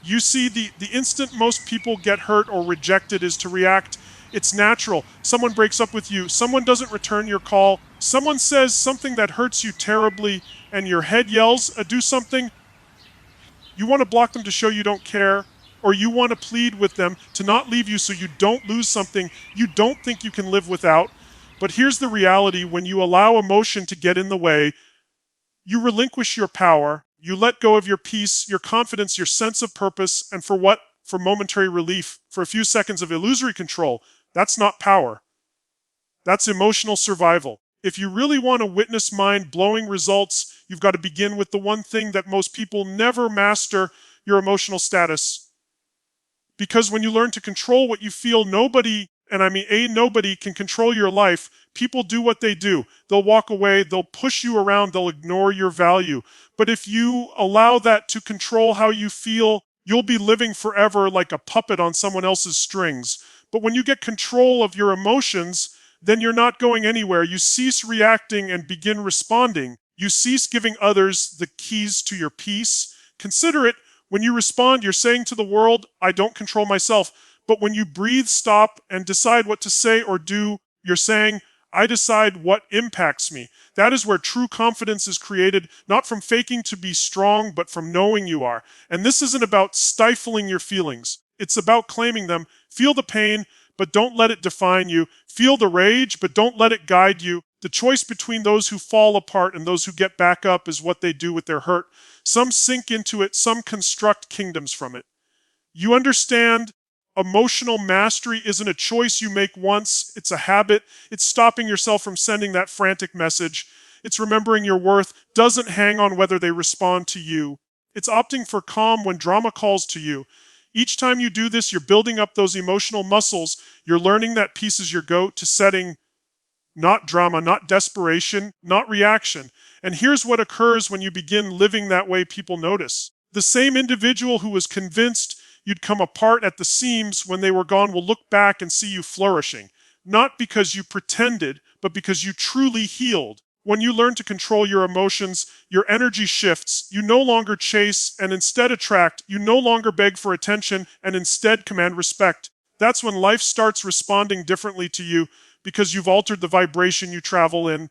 You see, the instant most people get hurt or rejected is to react. It's natural. Someone breaks up with you, someone doesn't return your call, someone says something that hurts you terribly, and your head yells, do something. You want to block them to show you don't care, or you want to plead with them to not leave you so you don't lose something you don't think you can live without. But here's the reality: when you allow emotion to get in the way, you relinquish your power, you let go of your peace, your confidence, your sense of purpose, and for what? For momentary relief, for a few seconds of illusory control. That's not power. That's emotional survival. If you really want to witness mind-blowing results, you've got to begin with the one thing that most people never master: your emotional status. Because when you learn to control what you feel, nobody, and I mean nobody, can control your life. People do what they do. They'll walk away, they'll push you around, they'll ignore your value. But if you allow that to control how you feel, you'll be living forever like a puppet on someone else's strings. But when you get control of your emotions, then you're not going anywhere. You cease reacting and begin responding. You cease giving others the keys to your peace. Consider it: when you respond, you're saying to the world, I don't control myself. But when you breathe, stop, and decide what to say or do, you're saying, I decide what impacts me. That is where true confidence is created, not from faking to be strong, but from knowing you are. And this isn't about stifling your feelings. It's about claiming them. Feel the pain, but don't let it define you. Feel the rage, but don't let it guide you. The choice between those who fall apart and those who get back up is what they do with their hurt. Some sink into it, some construct kingdoms from it. You understand? Emotional mastery isn't a choice you make once, it's a habit. It's stopping yourself from sending that frantic message. It's remembering your worth doesn't hang on whether they respond to you. It's opting for calm when drama calls to you. Each time you do this, you're building up those emotional muscles. You're learning that peace is your go-to setting, not drama, not desperation, not reaction. And here's what occurs when you begin living that way: people notice. The same individual who was convinced you'd come apart at the seams when they were gone will look back and see you flourishing. Not because you pretended, but because you truly healed. When you learn to control your emotions, your energy shifts. You no longer chase and instead attract. You no longer beg for attention and instead command respect. That's when life starts responding differently to you, because you've altered the vibration you travel in.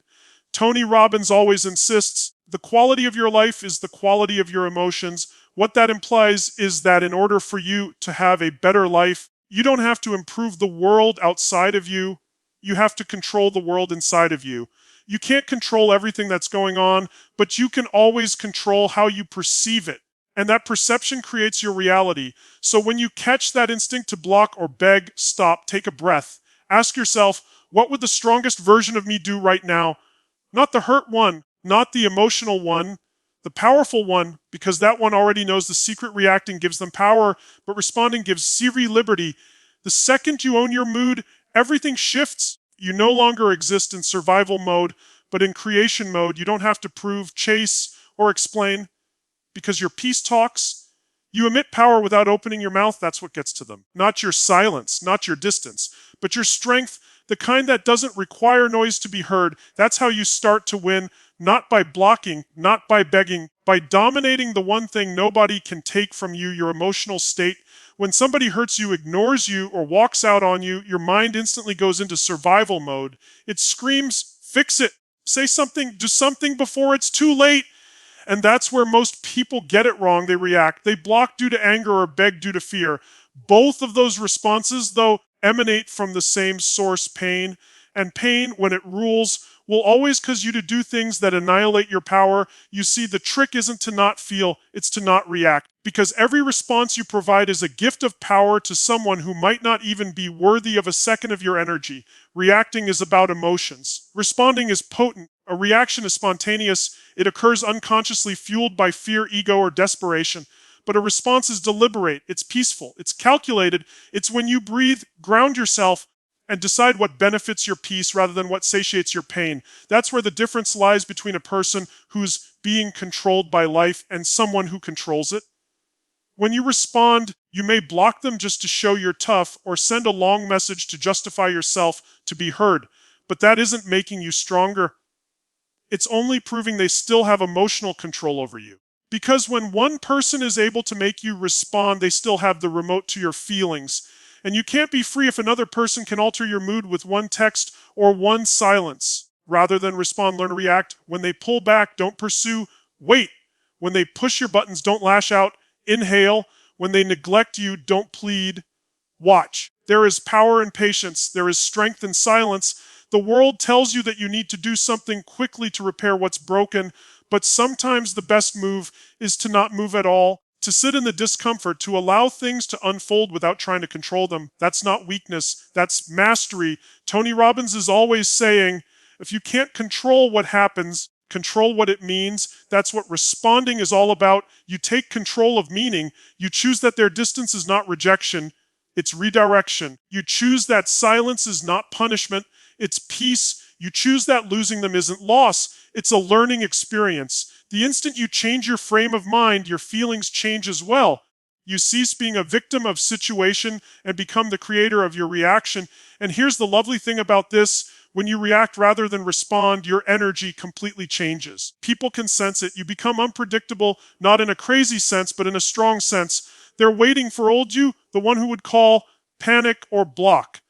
Tony Robbins always insists, the quality of your life is the quality of your emotions. What that implies is that in order for you to have a better life, you don't have to improve the world outside of you. You have to control the world inside of you. You can't control everything that's going on, but you can always control how you perceive it. And that perception creates your reality. So when you catch that instinct to block or beg, stop, take a breath. Ask yourself, what would the strongest version of me do right now? Not the hurt one, not the emotional one, the powerful one, because that one already knows the secret. Reacting gives them power, but responding gives Siri liberty. The second you own your mood, everything shifts. You no longer exist in survival mode, but in creation mode. You don't have to prove, chase, or explain, because your peace talks. You emit power without opening your mouth. That's what gets to them. Not your silence, not your distance, but your strength, the kind that doesn't require noise to be heard. That's how you start to win, not by blocking, not by begging, by dominating the one thing nobody can take from you: your emotional state. When somebody hurts you, ignores you, or walks out on you, your mind instantly goes into survival mode. It screams, fix it, say something, do something before it's too late. And that's where most people get it wrong. They react. They block due to anger or beg due to fear. Both of those responses, though, emanate from the same source: pain. And pain, when it rules, will always cause you to do things that annihilate your power. You see, the trick isn't to not feel, it's to not react. Because every response you provide is a gift of power to someone who might not even be worthy of a second of your energy. Reacting is about emotions. Responding is potent. A reaction is spontaneous. It occurs unconsciously, fueled by fear, ego, or desperation. But a response is deliberate. It's peaceful. It's calculated. It's when you breathe, ground yourself, and decide what benefits your peace rather than what satiates your pain. That's where the difference lies between a person who's being controlled by life and someone who controls it. When you respond, you may block them just to show you're tough, or send a long message to justify yourself to be heard. But that isn't making you stronger. It's only proving they still have emotional control over you. Because when one person is able to make you respond, they still have the remote to your feelings. And you can't be free if another person can alter your mood with one text or one silence. Rather than respond, learn to react. When they pull back, don't pursue, wait. When they push your buttons, don't lash out, inhale. When they neglect you, don't plead, watch. There is power in patience. There is strength in silence. The world tells you that you need to do something quickly to repair what's broken, but sometimes the best move is to not move at all, to sit in the discomfort, to allow things to unfold without trying to control them. That's not weakness, that's mastery. Tony Robbins is always saying, if you can't control what happens, control what it means. That's what responding is all about. You take control of meaning. You choose that their distance is not rejection, it's redirection. You choose that silence is not punishment, it's peace. You choose that losing them isn't loss, it's a learning experience. The instant you change your frame of mind, your feelings change as well. You cease being a victim of situation and become the creator of your reaction. And here's the lovely thing about this. When you react rather than respond, your energy completely changes. People can sense it. You become unpredictable, not in a crazy sense, but in a strong sense. They're waiting for old you, the one who would call, panic, or block.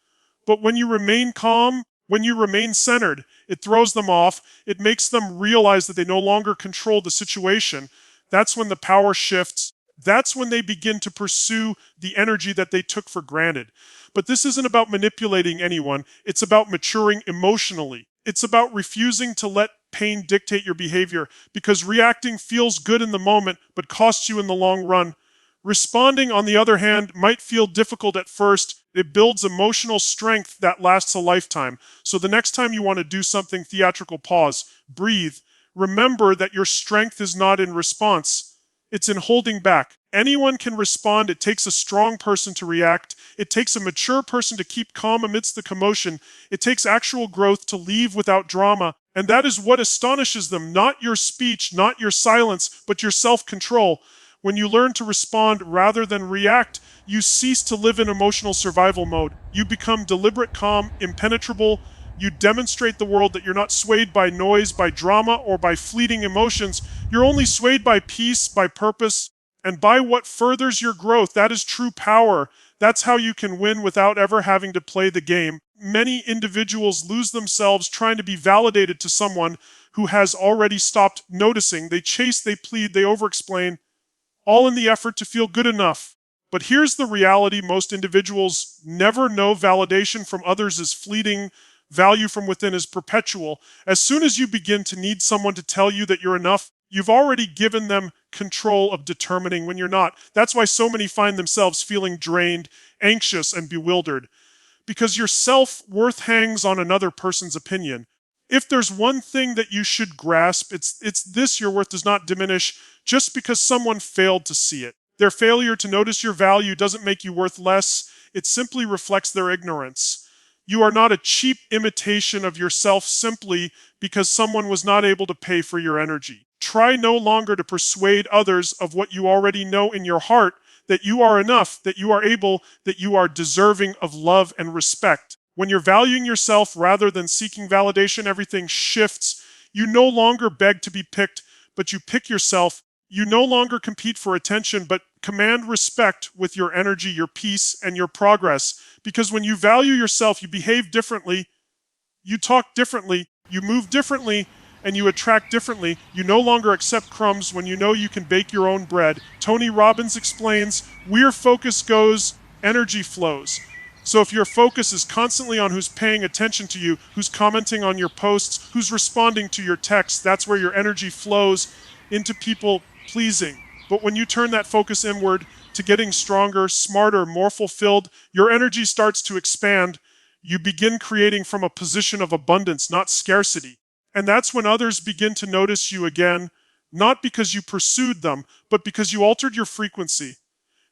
But when you remain calm, when you remain centered, it throws them off. It makes them realize that they no longer control the situation. That's when the power shifts. That's when they begin to pursue the energy that they took for granted. But this isn't about manipulating anyone. It's about maturing emotionally. It's about refusing to let pain dictate your behavior, because reacting feels good in the moment but costs you in the long run. Responding, on the other hand, might feel difficult at first. It builds emotional strength that lasts a lifetime. So the next time you want to do something theatrical, pause, breathe. Remember that your strength is not in response. It's in holding back. Anyone can respond. It takes a strong person to react. It takes a mature person to keep calm amidst the commotion. It takes actual growth to leave without drama. And that is what astonishes them. Not your speech, not your silence, but your self-control. When you learn to respond rather than react, you cease to live in emotional survival mode. You become deliberate, calm, impenetrable. You demonstrate the world that you're not swayed by noise, by drama, or by fleeting emotions. You're only swayed by peace, by purpose, and by what furthers your growth. That is true power. That's how you can win without ever having to play the game. Many individuals lose themselves trying to be validated to someone who has already stopped noticing. They chase, they plead, they overexplain, all in the effort to feel good enough. But here's the reality: most individuals never know. Validation from others is fleeting. Value from within is perpetual. As soon as you begin to need someone to tell you that you're enough, you've already given them control of determining when you're not. That's why so many find themselves feeling drained, anxious, and bewildered. Because your self-worth hangs on another person's opinion. If there's one thing that you should grasp, it's this: your worth does not diminish just because someone failed to see it. Their failure to notice your value doesn't make you worth less. It simply reflects their ignorance. You are not a cheap imitation of yourself simply because someone was not able to pay for your energy. Try no longer to persuade others of what you already know in your heart, that you are enough, that you are able, that you are deserving of love and respect. When you're valuing yourself rather than seeking validation, everything shifts. You no longer beg to be picked, but you pick yourself. You no longer compete for attention, but command respect with your energy, your peace, and your progress. Because when you value yourself, you behave differently, you talk differently, you move differently, and you attract differently. You no longer accept crumbs when you know you can bake your own bread. Tony Robbins explains, where focus goes, energy flows. So if your focus is constantly on who's paying attention to you, who's commenting on your posts, who's responding to your texts, that's where your energy flows into people pleasing. But when you turn that focus inward to getting stronger, smarter, more fulfilled, your energy starts to expand. You begin creating from a position of abundance, not scarcity. And that's when others begin to notice you again, not because you pursued them, but because you altered your frequency.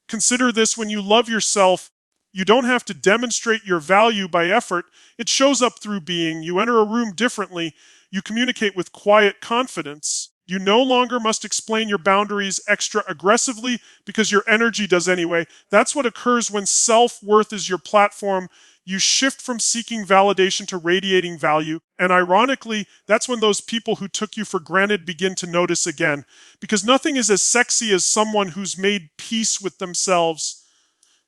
Consider this: when you love yourself, you don't have to demonstrate your value by effort. It shows up through being. You enter a room differently. You communicate with quiet confidence. You no longer must explain your boundaries extra aggressively because your energy does anyway. That's what occurs when self-worth is your platform. You shift from seeking validation to radiating value. And ironically, that's when those people who took you for granted begin to notice again. Because nothing is as sexy as someone who's made peace with themselves.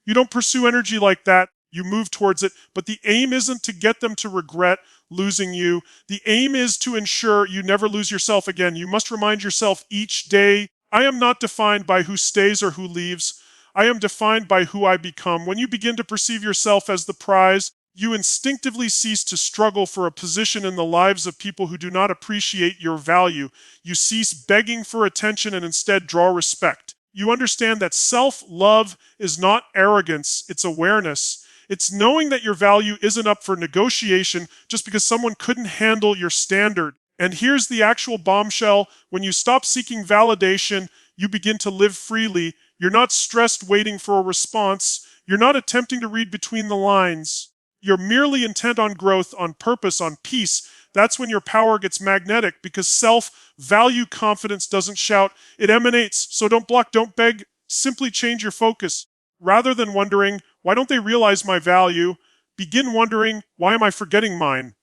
You don't pursue energy like that. You move towards it. But the aim isn't to get them to regret losing you. The aim is to ensure you never lose yourself again. You must remind yourself each day, I am not defined by who stays or who leaves. I am defined by who I become. When you begin to perceive yourself as the prize, you instinctively cease to struggle for a position in the lives of people who do not appreciate your value. You cease begging for attention and instead draw respect. You understand that self-love is not arrogance, it's awareness. It's knowing that your value isn't up for negotiation just because someone couldn't handle your standard. And here's the actual bombshell. When you stop seeking validation, you begin to live freely. You're not stressed waiting for a response. You're not attempting to read between the lines. You're merely intent on growth, on purpose, on peace. That's when your power gets magnetic, because self-value confidence doesn't shout, it emanates. So don't block, don't beg, simply change your focus. Rather than wondering, why don't they realize my value? Begin wondering, why am I forgetting mine?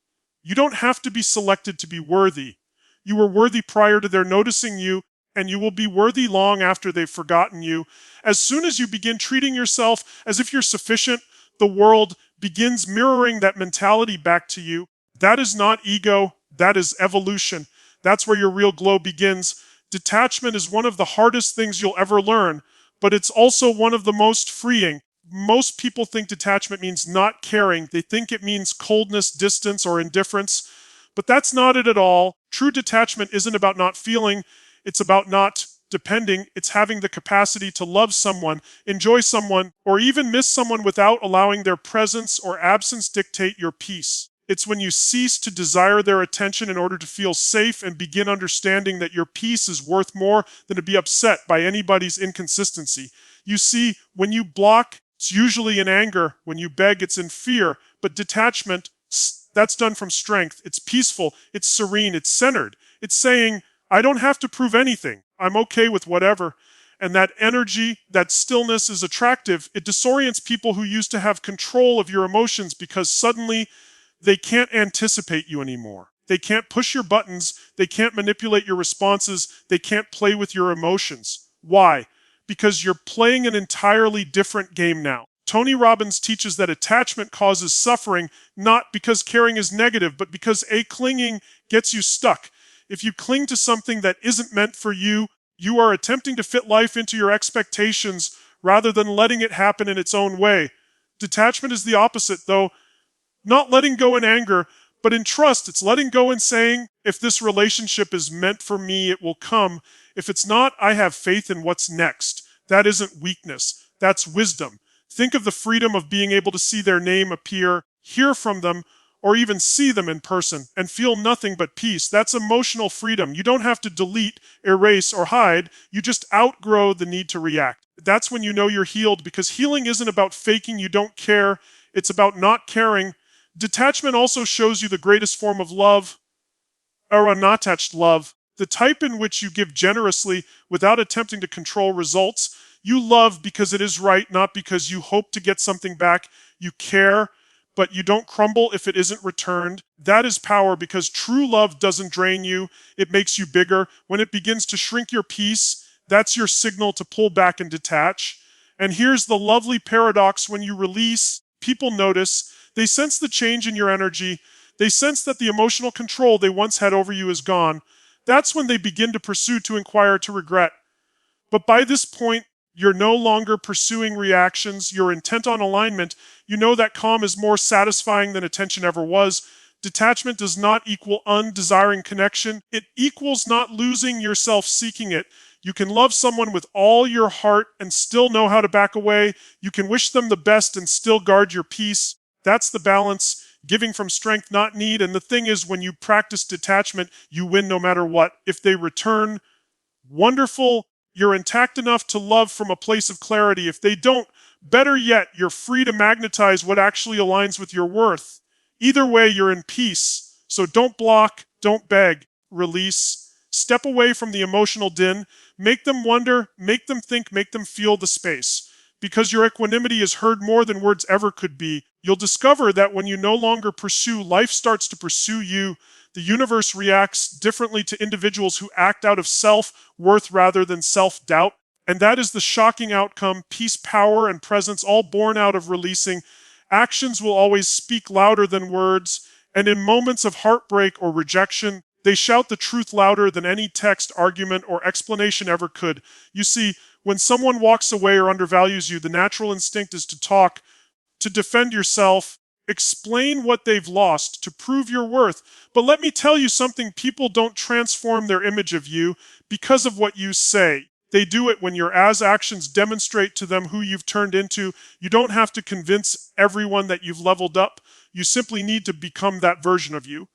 You don't have to be selected to be worthy. You were worthy prior to their noticing you, and you will be worthy long after they've forgotten you. As soon as you begin treating yourself as if you're sufficient, the world begins mirroring that mentality back to you. That is not ego, that is evolution. That's where your real glow begins. Detachment is one of the hardest things you'll ever learn, but it's also one of the most freeing. Most people think detachment means not caring. They think it means coldness, distance, or indifference. But that's not it at all. True detachment isn't about not feeling. It's about not depending. It's having the capacity to love someone, enjoy someone, or even miss someone without allowing their presence or absence dictate your peace. It's when you cease to desire their attention in order to feel safe and begin understanding that your peace is worth more than to be upset by anybody's inconsistency. You see, when you block, it's usually in anger. When you beg, it's in fear. But detachment, that's done from strength. It's peaceful. It's serene. It's centered. It's saying, I don't have to prove anything. I'm okay with whatever. And that energy, that stillness is attractive. It disorients people who used to have control of your emotions because suddenly they can't anticipate you anymore. They can't push your buttons. They can't manipulate your responses. They can't play with your emotions. Why? Because you're playing an entirely different game now. Tony Robbins teaches that attachment causes suffering, not because caring is negative, but because clinging gets you stuck. If you cling to something that isn't meant for you, you are attempting to fit life into your expectations rather than letting it happen in its own way. Detachment is the opposite, though. Not letting go in anger, but in trust. It's letting go and saying, if this relationship is meant for me, it will come. If it's not, I have faith in what's next. That isn't weakness. That's wisdom. Think of the freedom of being able to see their name appear, hear from them, or even see them in person, and feel nothing but peace. That's emotional freedom. You don't have to delete, erase, or hide. You just outgrow the need to react. That's when you know you're healed, because healing isn't about faking you don't care. It's about not caring. Detachment also shows you the greatest form of love, or unattached love, the type in which you give generously without attempting to control results. You love because it is right, not because you hope to get something back. You care, but you don't crumble if it isn't returned. That is power, because true love doesn't drain you. It makes you bigger. When it begins to shrink your peace, that's your signal to pull back and detach. And here's the lovely paradox: when you release, people notice. They sense the change in your energy. They sense that the emotional control they once had over you is gone. That's when they begin to pursue, to inquire, to regret. But by this point, you're no longer pursuing reactions. You're intent on alignment. You know that calm is more satisfying than attention ever was. Detachment does not equal undesiring connection. It equals not losing yourself seeking it. You can love someone with all your heart and still know how to back away. You can wish them the best and still guard your peace. That's the balance, giving from strength, not need. And the thing is, when you practice detachment, you win no matter what. If they return, wonderful, you're intact enough to love from a place of clarity. If they don't, better yet, you're free to magnetize what actually aligns with your worth. Either way, you're in peace. So don't block, don't beg, release. Step away from the emotional din. Make them wonder, make them think, make them feel the space. because your equanimity is heard more than words ever could be. You'll discover that when you no longer pursue, life starts to pursue you. The universe reacts differently to individuals who act out of self-worth rather than self-doubt. And that is the shocking outcome: peace, power, and presence, all born out of releasing. Actions will always speak louder than words, and in moments of heartbreak or rejection, they shout the truth louder than any text, argument, or explanation ever could. You see, when someone walks away or undervalues you, the natural instinct is to talk, to defend yourself, explain what they've lost, to prove your worth. But let me tell you something: people don't transform their image of you because of what you say. They do it when your actions demonstrate to them who you've turned into. You don't have to convince everyone that you've leveled up. You simply need to become that version of you.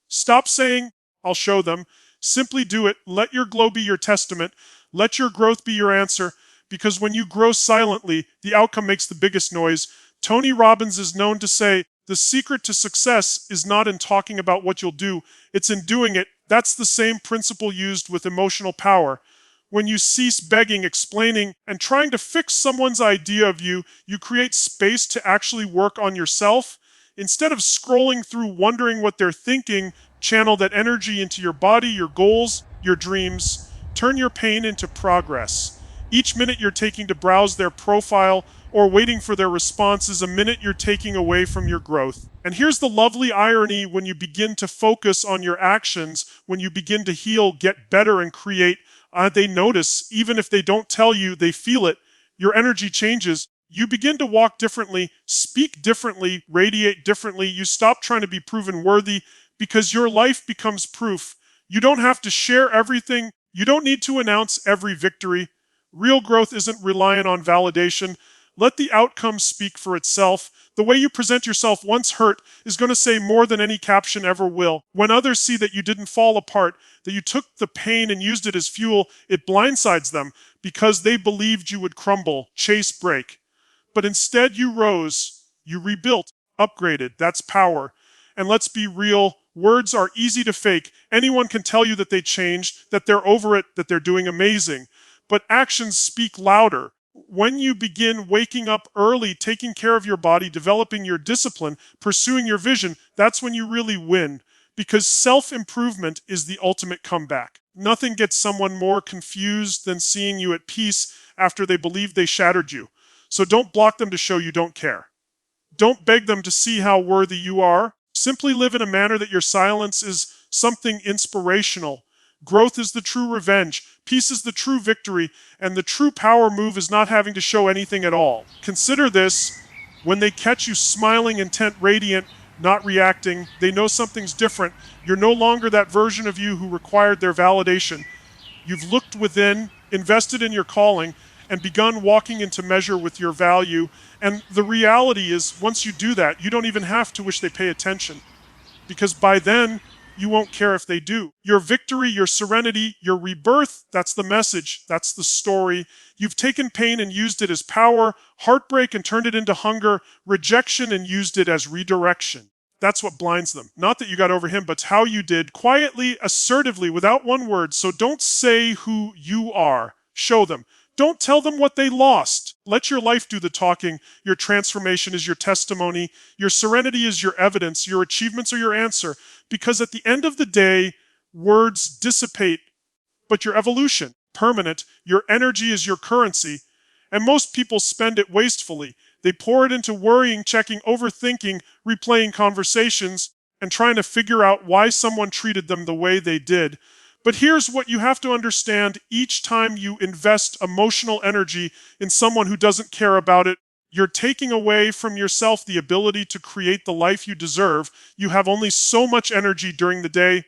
Stop saying, "I'll show them." Simply do it. Let your glow be your testament. Let your growth be your answer. Because when you grow silently, the outcome makes the biggest noise. Tony Robbins is known to say, "The secret to success is not in talking about what you'll do, it's in doing it." That's the same principle used with emotional power. When you cease begging, explaining, and trying to fix someone's idea of you, you create space to actually work on yourself. Instead of scrolling through wondering what they're thinking, channel that energy into your body, your goals, your dreams. Turn your pain into progress. Each minute you're taking to browse their profile or waiting for their response is a minute you're taking away from your growth. And here's the lovely irony: when you begin to focus on your actions, when you begin to heal, get better, and create, they notice. Even if they don't tell you, they feel it. Your energy changes. You begin to walk differently, speak differently, radiate differently. You stop trying to be proven worthy because your life becomes proof. You don't have to share everything. You don't need to announce every victory. Real growth isn't reliant on validation. Let the outcome speak for itself. The way you present yourself once hurt is going to say more than any caption ever will. When others see that you didn't fall apart, that you took the pain and used it as fuel, it blindsides them because they believed you would crumble, chase, break. But instead you rose, you rebuilt, upgraded. That's power. And let's be real, words are easy to fake. Anyone can tell you that they changed, that they're over it, that they're doing amazing. But actions speak louder. When you begin waking up early, taking care of your body, developing your discipline, pursuing your vision, that's when you really win. Because self-improvement is the ultimate comeback. Nothing gets someone more confused than seeing you at peace after they believe they shattered you. So don't block them to show you don't care. Don't beg them to see how worthy you are. Simply live in a manner that your silence is something inspirational. Growth is the true revenge. Peace is the true victory. And the true power move is not having to show anything at all. Consider this: when they catch you smiling, intent, radiant, not reacting, they know something's different. You're no longer that version of you who required their validation. You've looked within, invested in your calling, and begun walking into measure with your value. And the reality is, once you do that, you don't even have to wish they pay attention. Because by then, you won't care if they do. Your victory, your serenity, your rebirth, that's the message. That's the story. You've taken pain and used it as power, heartbreak and turned it into hunger, rejection and used it as redirection. That's what blinds them. Not that you got over him, but how you did, quietly, assertively, without one word. So don't say who you are. Show them. Don't tell them what they lost. Let your life do the talking. Your transformation is your testimony. Your serenity is your evidence. Your achievements are your answer. Because at the end of the day, words dissipate, but your evolution, permanent. Your energy is your currency. And most people spend it wastefully. They pour it into worrying, checking, overthinking, replaying conversations, and trying to figure out why someone treated them the way they did. But here's what you have to understand: each time you invest emotional energy in someone who doesn't care about it, you're taking away from yourself the ability to create the life you deserve. You have only so much energy during the day,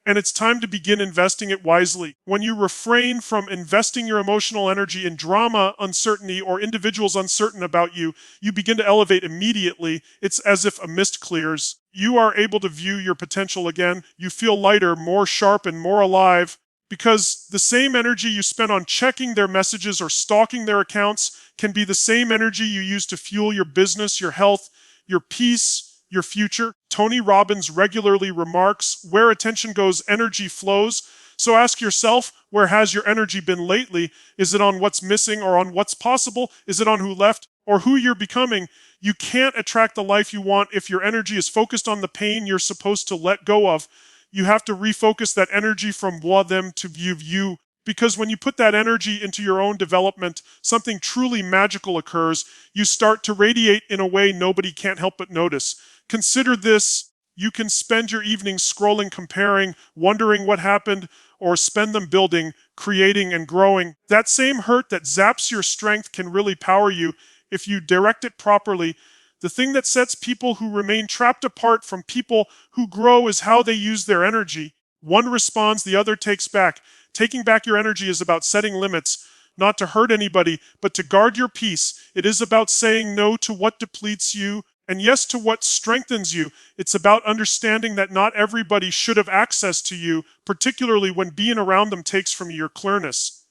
and it's time to begin investing it wisely. When you refrain from investing your emotional energy in drama, uncertainty, or individuals uncertain about you, you begin to elevate immediately. It's as if a mist clears. You are able to view your potential again. You feel lighter, more sharp, and more alive, because the same energy you spend on checking their messages or stalking their accounts can be the same energy you use to fuel your business, your health, your peace, your future. Tony Robbins regularly remarks, "Where attention goes, energy flows." So ask yourself, where has your energy been lately? Is it on what's missing or on what's possible? Is it on who left or who you're becoming? You can't attract the life you want if your energy is focused on the pain you're supposed to let go of. You have to refocus that energy from moi, them to you. Because when you put that energy into your own development, something truly magical occurs. You start to radiate in a way nobody can't help but notice. Consider this. You can spend your evenings scrolling, comparing, wondering what happened, or spend them building, creating, and growing. That same hurt that zaps your strength can really power you if you direct it properly. The thing that sets people who remain trapped apart from people who grow is how they use their energy. One responds, the other takes back. Taking back your energy is about setting limits, not to hurt anybody, but to guard your peace. It is about saying no to what depletes you and yes to what strengthens you. It's about understanding that not everybody should have access to you, particularly when being around them takes from you your clearness.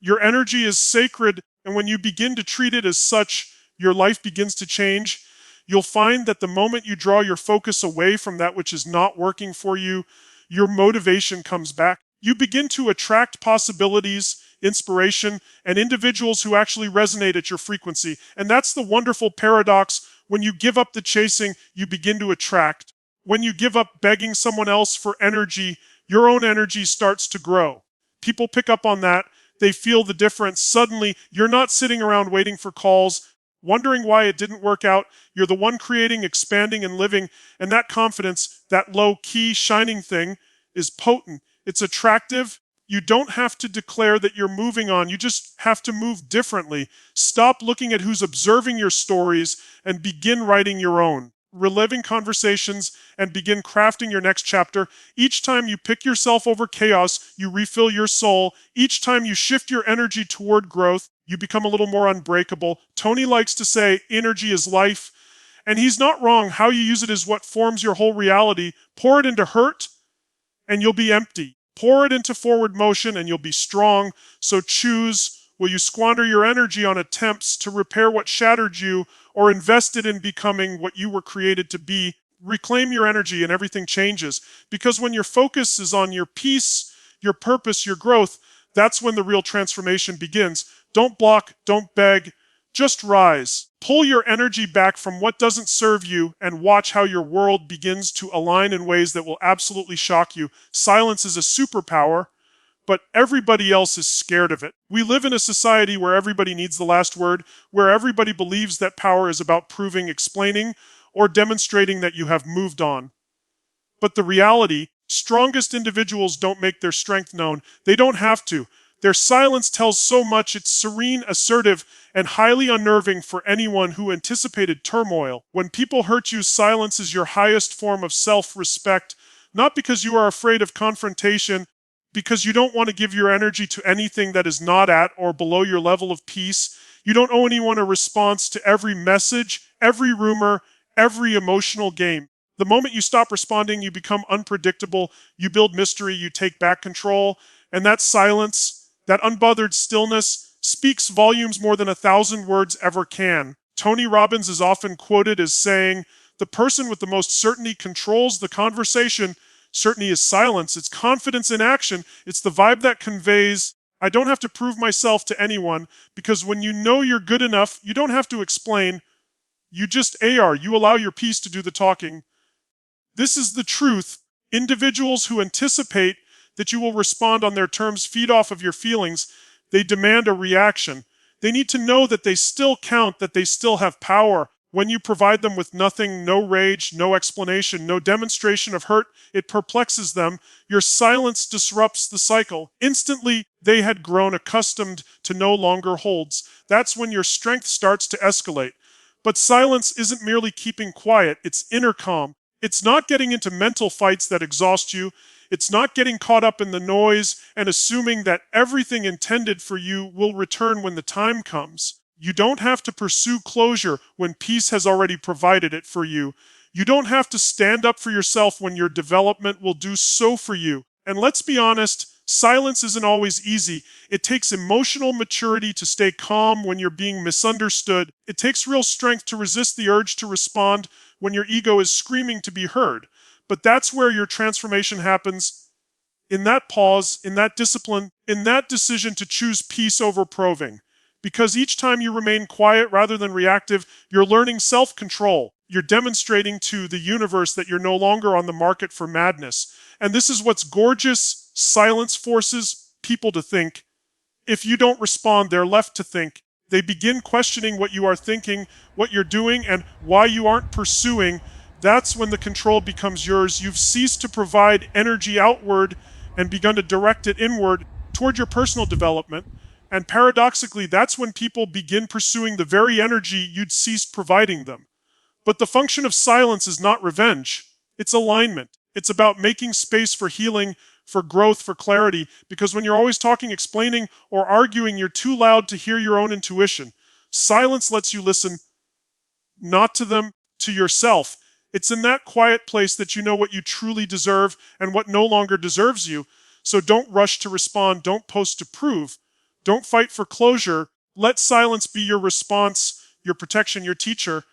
Your energy is sacred, and when you begin to treat it as such, your life begins to change. You'll find that the moment you draw your focus away from that which is not working for you, your motivation comes back. You begin to attract possibilities, inspiration, and individuals who actually resonate at your frequency. And that's the wonderful paradox. When you give up the chasing, you begin to attract. When you give up begging someone else for energy, your own energy starts to grow. People pick up on that. They feel the difference. Suddenly, you're not sitting around waiting for calls, wondering why it didn't work out. You're the one creating, expanding, and living. And that confidence, that low-key, shining thing, is potent. It's attractive. You don't have to declare that you're moving on. You just have to move differently. Stop looking at who's observing your stories and begin writing your own. Reliving conversations and begin crafting your next chapter. Each time you pick yourself over chaos, you refill your soul. Each time you shift your energy toward growth, you become a little more unbreakable. Tony likes to say, energy is life. And he's not wrong. How you use it is what forms your whole reality. Pour it into hurt, and you'll be empty. Pour it into forward motion, and you'll be strong. So choose. Will you squander your energy on attempts to repair what shattered you, or invest it in becoming what you were created to be? Reclaim your energy and everything changes. Because when your focus is on your peace, your purpose, your growth, that's when the real transformation begins. Don't block, don't beg, just rise. Pull your energy back from what doesn't serve you and watch how your world begins to align in ways that will absolutely shock you. Silence is a superpower, but everybody else is scared of it. We live in a society where everybody needs the last word, where everybody believes that power is about proving, explaining, or demonstrating that you have moved on. But the reality, strongest individuals don't make their strength known. They don't have to. Their silence tells so much. It's serene, assertive, and highly unnerving for anyone who anticipated turmoil. When people hurt you, silence is your highest form of self-respect, not because you are afraid of confrontation, because you don't want to give your energy to anything that is not at or below your level of peace. You don't owe anyone a response to every message, every rumor, every emotional game. The moment you stop responding, you become unpredictable, you build mystery, you take back control, and that silence, that unbothered stillness, speaks volumes more than 1,000 words ever can. Tony Robbins is often quoted as saying, "The person with the most certainty controls the conversation." Certainty is silence. It's confidence in action. It's the vibe that conveys, I don't have to prove myself to anyone, because when you know you're good enough, you don't have to explain. You just are. You allow your peace to do the talking. This is the truth. Individuals who anticipate that you will respond on their terms feed off of your feelings. They demand a reaction. They need to know that they still count, that they still have power. When you provide them with nothing, no rage, no explanation, no demonstration of hurt, it perplexes them. Your silence disrupts the cycle. Instantly, they had grown accustomed to no longer holds. That's when your strength starts to escalate. But silence isn't merely keeping quiet, it's inner calm. It's not getting into mental fights that exhaust you. It's not getting caught up in the noise and assuming that everything intended for you will return when the time comes. You don't have to pursue closure when peace has already provided it for you. You don't have to stand up for yourself when your development will do so for you. And let's be honest, silence isn't always easy. It takes emotional maturity to stay calm when you're being misunderstood. It takes real strength to resist the urge to respond when your ego is screaming to be heard. But that's where your transformation happens. in that pause, in that discipline, in that decision to choose peace over proving. Because each time you remain quiet rather than reactive, you're learning self-control. You're demonstrating to the universe that you're no longer on the market for madness. And this is what's gorgeous. Silence forces people to think. If you don't respond, they're left to think. They begin questioning what you are thinking, what you're doing, and why you aren't pursuing. That's when the control becomes yours. You've ceased to provide energy outward and begun to direct it inward toward your personal development. And paradoxically, that's when people begin pursuing the very energy you'd ceased providing them. But the function of silence is not revenge. It's alignment. It's about making space for healing, for growth, for clarity, because when you're always talking, explaining, or arguing, you're too loud to hear your own intuition. Silence lets you listen, not to them, to yourself. It's in that quiet place that you know what you truly deserve and what no longer deserves you. So don't rush to respond. Don't post to prove. Don't fight for closure. Let silence be your response, your protection, your teacher,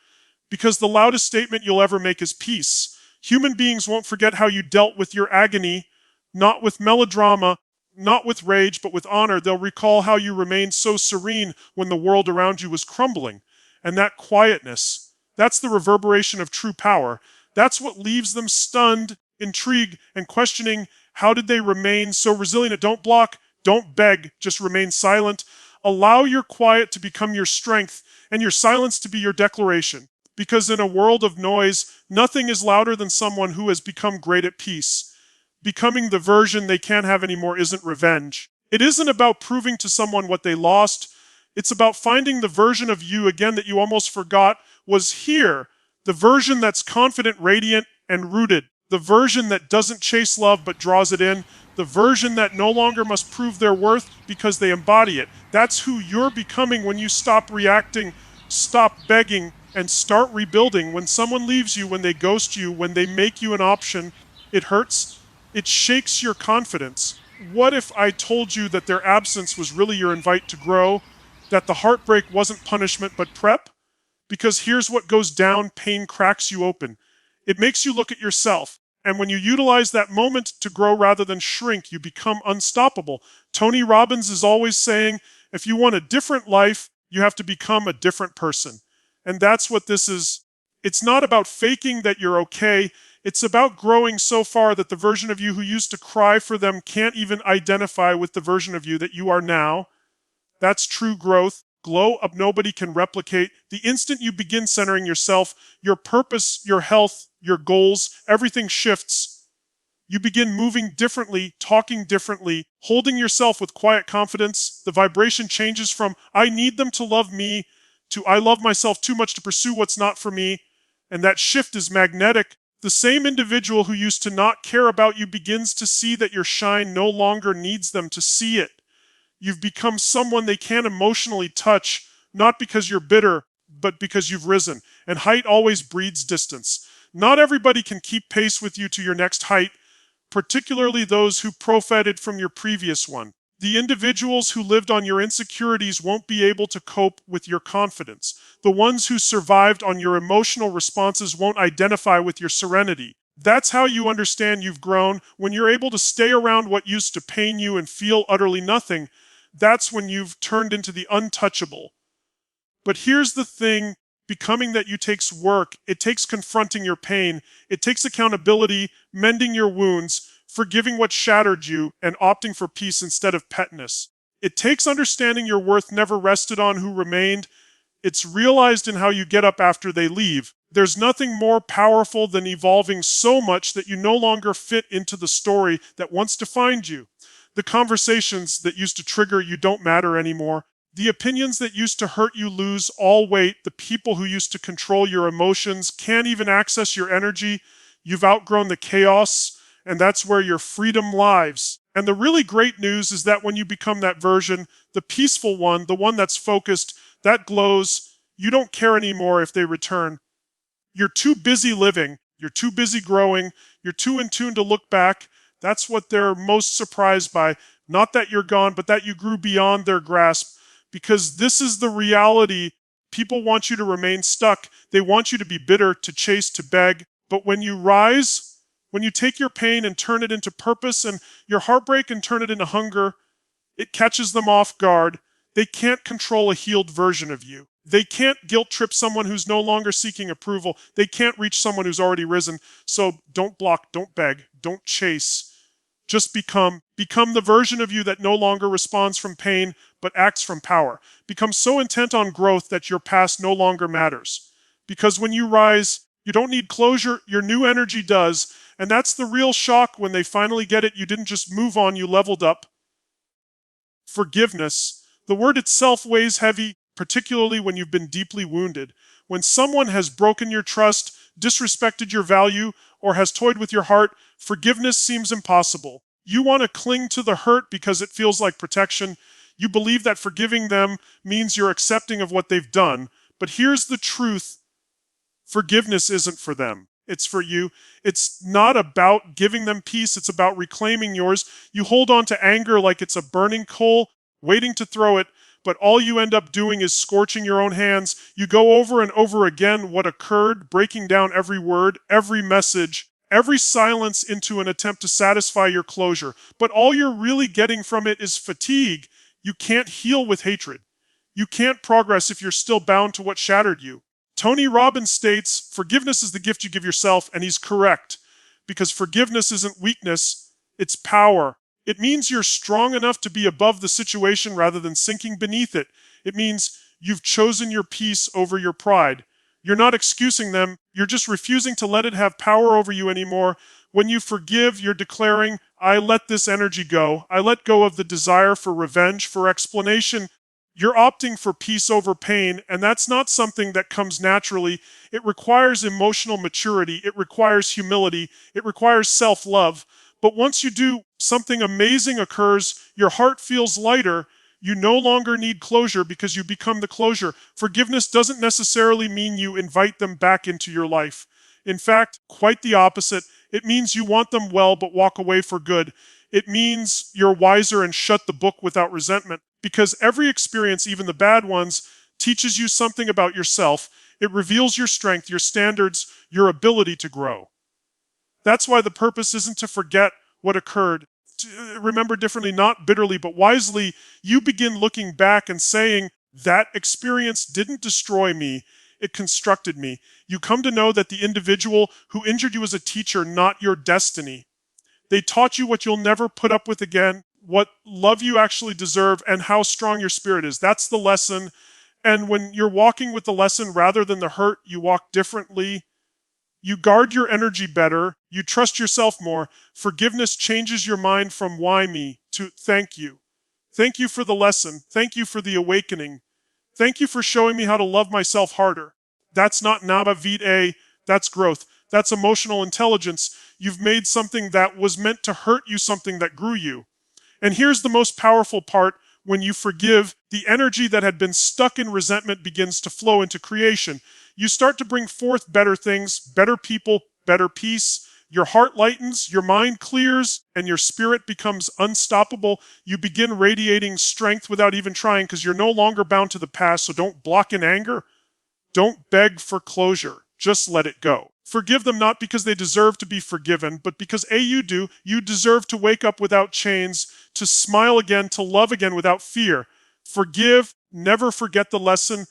because the loudest statement you'll ever make is peace. Human beings won't forget how you dealt with your agony, not with melodrama, not with rage, but with honor. They'll recall how you remained so serene when the world around you was crumbling. And that quietness, that's the reverberation of true power. That's what leaves them stunned, intrigued, and questioning, how did they remain so resilient? Don't block, don't beg, just remain silent. Allow your quiet to become your strength and your silence to be your declaration. Because in a world of noise, nothing is louder than someone who has become great at peace. Becoming the version they can't have anymore isn't revenge. It isn't about proving to someone what they lost. It's about finding the version of you again that you almost forgot was here. The version that's confident, radiant, and rooted. The version that doesn't chase love but draws it in. The version that no longer must prove their worth because they embody it. That's who you're becoming when you stop reacting, stop begging, and start rebuilding. When someone leaves you, when they ghost you, when they make you an option, it hurts. It shakes your confidence. What if I told you that their absence was really your invite to grow? That the heartbreak wasn't punishment but prep? Because here's what goes down: pain cracks you open. It makes you look at yourself. And when you utilize that moment to grow rather than shrink, you become unstoppable. Tony Robbins is always saying, if you want a different life, you have to become a different person. And that's what this is. It's not about faking that you're okay. It's about growing so far that the version of you who used to cry for them can't even identify with the version of you that you are now. That's true growth. Glow up nobody can replicate. The instant you begin centering yourself, your purpose, your health, your goals, everything shifts. You begin moving differently, talking differently, holding yourself with quiet confidence. The vibration changes from I need them to love me to I love myself too much to pursue what's not for me. And that shift is magnetic. The same individual who used to not care about you begins to see that your shine no longer needs them to see it. You've become someone they can't emotionally touch, not because you're bitter, but because you've risen. And height always breeds distance. Not everybody can keep pace with you to your next height, particularly those who profited from your previous one. The individuals who lived on your insecurities won't be able to cope with your confidence. The ones who survived on your emotional responses won't identify with your serenity. That's how you understand you've grown. When you're able to stay around what used to pain you and feel utterly nothing, that's when you've turned into the untouchable. But here's the thing, becoming that you takes work. It takes confronting your pain. It takes accountability, mending your wounds, forgiving what shattered you, and opting for peace instead of petness. It takes understanding your worth never rested on who remained. It's realized in how you get up after they leave. There's nothing more powerful than evolving so much that you no longer fit into the story that once defined you. The conversations that used to trigger you don't matter anymore. The opinions that used to hurt you lose all weight. The people who used to control your emotions can't even access your energy. You've outgrown the chaos, and that's where your freedom lies. And the really great news is that when you become that version, the peaceful one, the one that's focused, that glows, you don't care anymore if they return. You're too busy living. You're too busy growing. You're too in tune to look back. That's what they're most surprised by. Not that you're gone, but that you grew beyond their grasp. Because this is the reality. People want you to remain stuck. They want you to be bitter, to chase, to beg. But when you rise, When you take your pain and turn it into purpose and your heartbreak and turn it into hunger, it catches them off guard. They can't control a healed version of you. They can't guilt trip someone who's no longer seeking approval. They can't reach someone who's already risen. So don't block, don't beg, don't chase. Just become. Become the version of you that no longer responds from pain, but acts from power. Become so intent on growth that your past no longer matters. Because when you rise, you don't need closure, your new energy does. And that's the real shock when they finally get it. You didn't just move on, you leveled up. Forgiveness. The word itself weighs heavy, particularly when you've been deeply wounded. When someone has broken your trust, disrespected your value, or has toyed with your heart, forgiveness seems impossible. You want to cling to the hurt because it feels like protection. You believe that forgiving them means you're accepting of what they've done. But here's the truth. Forgiveness isn't for them. It's for you. It's not about giving them peace. It's about reclaiming yours. You hold on to anger like it's a burning coal, waiting to throw it, but all you end up doing is scorching your own hands. You go over and over again what occurred, breaking down every word, every message, every silence into an attempt to satisfy your closure. But all you're really getting from it is fatigue. You can't heal with hatred. You can't progress if you're still bound to what shattered you. Tony Robbins states, forgiveness is the gift you give yourself, and he's correct. Because forgiveness isn't weakness, it's power. It means you're strong enough to be above the situation rather than sinking beneath it. It means you've chosen your peace over your pride. You're not excusing them, you're just refusing to let it have power over you anymore. When you forgive, you're declaring, I let this energy go. I let go of the desire for revenge, for explanation. You're opting for peace over pain, and that's not something that comes naturally. It requires emotional maturity. It requires humility. It requires self-love. But once you do, something amazing occurs. Your heart feels lighter. You no longer need closure because you become the closure. Forgiveness doesn't necessarily mean you invite them back into your life. In fact, quite the opposite. It means you want them well but walk away for good. It means you're wiser and shut the book without resentment. Because every experience, even the bad ones, teaches you something about yourself. It reveals your strength, your standards, your ability to grow. That's why the purpose isn't to forget what occurred. To remember differently, not bitterly, but wisely. You begin looking back and saying, that experience didn't destroy me, it constructed me. You come to know that the individual who injured you is a teacher, not your destiny. They taught you what you'll never put up with again, what love you actually deserve, and how strong your spirit is. That's the lesson. And when you're walking with the lesson rather than the hurt, you walk differently. You guard your energy better. You trust yourself more. Forgiveness changes your mind from why me to thank you. Thank you for the lesson. Thank you for the awakening. Thank you for showing me how to love myself harder. That's not nada vitae. That's growth. That's emotional intelligence. You've made something that was meant to hurt you something that grew you. And here's the most powerful part. When you forgive, the energy that had been stuck in resentment begins to flow into creation. You start to bring forth better things, better people, better peace. Your heart lightens, your mind clears, and your spirit becomes unstoppable. You begin radiating strength without even trying because you're no longer bound to the past, so don't block in anger. Don't beg for closure. Just let it go. Forgive them not because they deserve to be forgiven, but because A, you do. You deserve to wake up without chains, to smile again, to love again without fear. Forgive, never forget the lesson,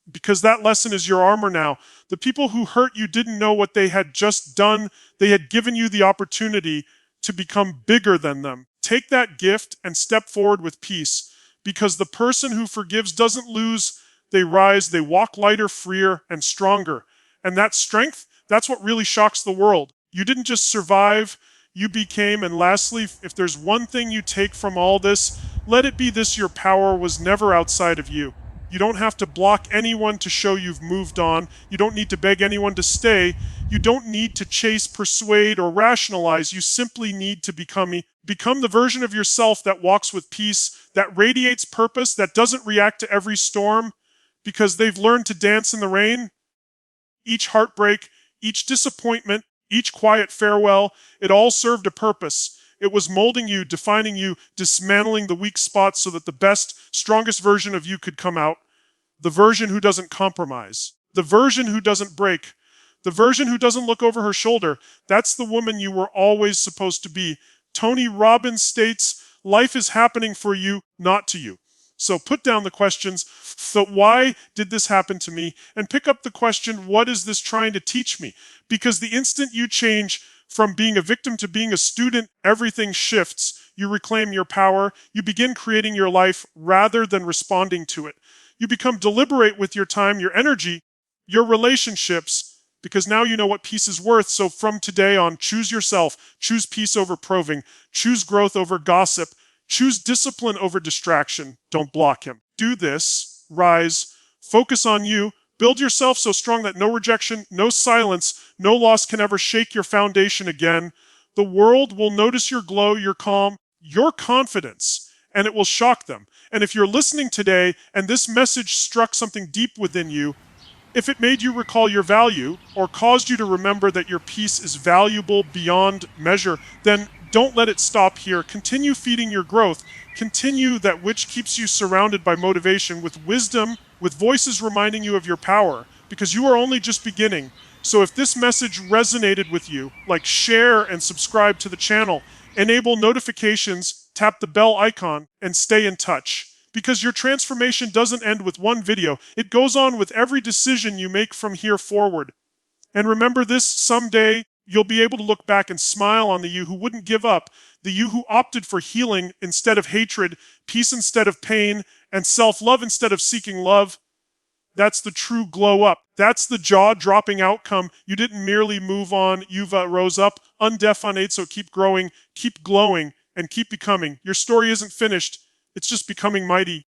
because that lesson is your armor now. The people who hurt you didn't know what they had just done. They had given you the opportunity to become bigger than them. Take that gift and step forward with peace, because the person who forgives doesn't lose. They rise, they walk lighter, freer, and stronger. And that strength, that's what really shocks the world. You didn't just survive, you became. And lastly, if there's one thing you take from all this, let it be this: your power was never outside of you. You don't have to block anyone to show you've moved on. You don't need to beg anyone to stay. You don't need to chase, persuade, or rationalize. You simply need to become the version of yourself that walks with peace, that radiates purpose, that doesn't react to every storm because they've learned to dance in the rain. Each heartbreak, each disappointment, each quiet farewell, it all served a purpose. It was molding you, defining you, dismantling the weak spots so that the best, strongest version of you could come out. The version who doesn't compromise. The version who doesn't break. The version who doesn't look over her shoulder, that's the woman you were always supposed to be. Tony Robbins states, life is happening for you, not to you. So put down the questions, so why did this happen to me? And pick up the question, what is this trying to teach me? Because the instant you change from being a victim to being a student, everything shifts. You reclaim your power. You begin creating your life rather than responding to it. You become deliberate with your time, your energy, your relationships, because now you know what peace is worth. So from today on, choose yourself. Choose peace over proving. Choose growth over gossip. Choose discipline over distraction. Don't block him. Do this. Rise. Focus on you. Build yourself so strong that no rejection, no silence, no loss can ever shake your foundation again. The world will notice your glow, your calm, your confidence, and it will shock them. And if you're listening today and this message struck something deep within you, if it made you recall your value or caused you to remember that your peace is valuable beyond measure, then don't let it stop here. Continue feeding your growth. Continue that which keeps you surrounded by motivation with wisdom, with voices reminding you of your power, because you are only just beginning. So if this message resonated with you, like share and subscribe to the channel, enable notifications, tap the bell icon, and stay in touch. Because your transformation doesn't end with one video. It goes on with every decision you make from here forward. And remember this, someday you'll be able to look back and smile on the you who wouldn't give up, the you who opted for healing instead of hatred, peace instead of pain, and self-love instead of seeking love. That's the true glow up. That's the jaw-dropping outcome. You didn't merely move on, you've rose up, undefined, so keep growing, keep glowing, and keep becoming. Your story isn't finished. It's just becoming mighty.